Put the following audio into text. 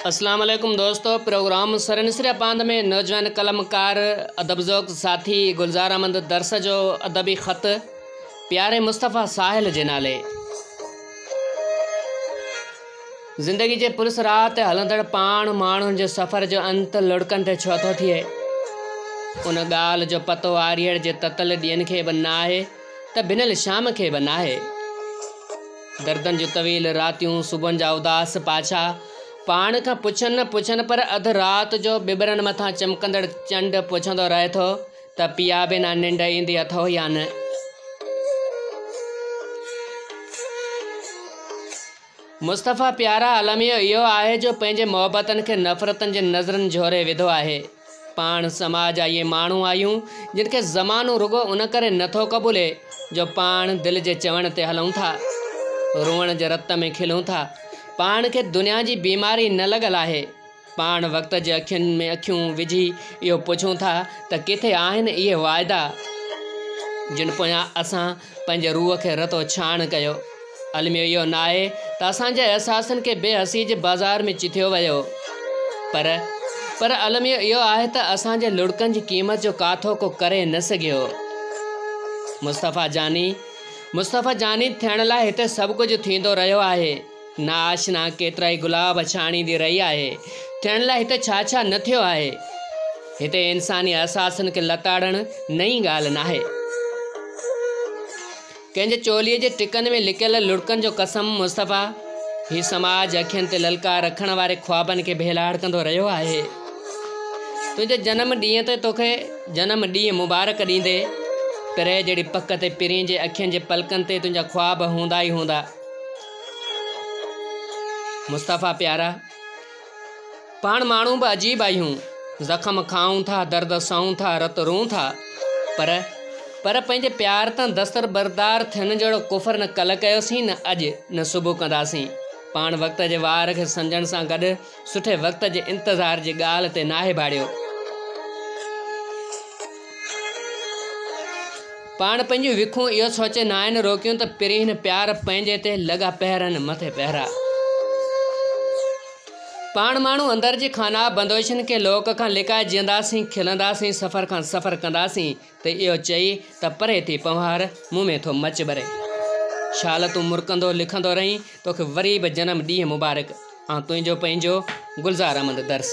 अस्सलाम वालेकुम दोस्तों। प्रोग्राम सरनसरा पांद में नौजवान कलमकार अदबज़ोक साथी गुलजार अहमद दरस जो अदबी ख़त प्यारे मुस्तफ़ा साहिल जे नाले। ज़िंदगी जे पुलिस राह ते हलंदड़ पाण माण्हुनि जे सफ़र जो अंत लुड़कनि ते छो थो थिए। उन ॻाल्हि जो पतो आरीअड़ जे ततल ॾींहंनि खे बि न आहे त भिनल शाम खे बि न आहे। दर्दनि जूं तवील रातियूं सुबुहनि जा उदास पाछा पाण खां पुछनि पर अधु राति जो बिबरनि मथां चमकंदड़ चंड पुछंदो रहे थो त पिया बिना निंड ईंदी अथव या न। मुस्तफ़ा प्यारा अलमियो इहो आहे जो पंहिंजे मोहबतनि खे नफ़रतनि जे नज़रनि झोरे विधो आहे। पाण समाज जा इहे माण्हू आहियूं जिन खे ज़मानो रुगो उन करे नथो क़बूले जो पाण दिलि जे चवण ते हलूं था, रुअण जे रत में खिलूं था। पाण खे दुनिया जी बीमारी न लॻल आहे। पाण वक़्त जे अखियुनि में अखियूं विझी इहो पुछूं था त किथे आहिनि इहे वाइदा जिन पोयां असां पंहिंजे रूह खे रतो छाण कयो। अलमियो इहो न आहे त असांजे अहसासनि खे बेहसी जे बाज़ार में चिथियो वियो, पर अलमियो इहो आहे त असांजे लुड़कनि जी क़ीमत जो काथो को करे न सघियो। मुस्तफ़ा जानी थियण लाइ हिते सभु कुझु थींदो रहियो आहे। ना आशना केतिरा ई गुलाब छाणींदी रही आहे। थियण लाइ हिते छा छा न थियो आहे। हिते इंसानी अहसासनि खे लताड़णु नई ॻाल्हि न आहे। कंहिंजे चोलीअ जे टिकनि में लिकियल लुड़कनि जो कसम मुस्तफ़ा, ही समाज अखियुनि ते ललकार रखण वारे ख्वाबनि खे भेलाड़ कंदो रहियो आहे। तुंहिंजे जनम ॾींहं ते तोखे जनम ॾींहुं मुबारक ॾींदे पिरे जहिड़ी पक ते पिरीं जे अखियुनि जे पलकनि ते तुंहिंजा ख्वाब हूंदा ई हूंदा। मुस्तफ़ा प्यारा, पाण माण्हू बि अजीब आहियूं। ज़ख़्म खाऊं था, दर्द सहूं था, रत रूं था, पर पंहिंजे प्यार तां दस्तर बरदार थियण जहिड़ो कुफर न कल्ह कयोसीं, न अॼु, न सुबुह कंदासीं। पाण वक़्त जे वार खे सम्झण सां गॾु सुठे वक़्त जे इंतज़ार जी ॻाल्हि ते नाहे भाड़ियो। पाण पंहिंजूं विखूं इहो सोचे न आहिनि रोकियूं त पिरीन प्यार पंहिंजे ते लॻा पहिरनि मथे पहिरा। पाण माण्हू अंदर जी खाना बंदोशनि खे लोक खां लिकाए जीअंदासीं, खिलंदासीं, सफ़र खां सफ़र कंदासीं त इहो चई त परे थी पंवार मुंहुं में थो मच भरे। शाल तूं मुरकंदो लिखंदो रहीं, तोखे वरी बि जनम ॾींहुं मुबारक। तुंहिंजो पंहिंजो गुलजार अहमद दरस।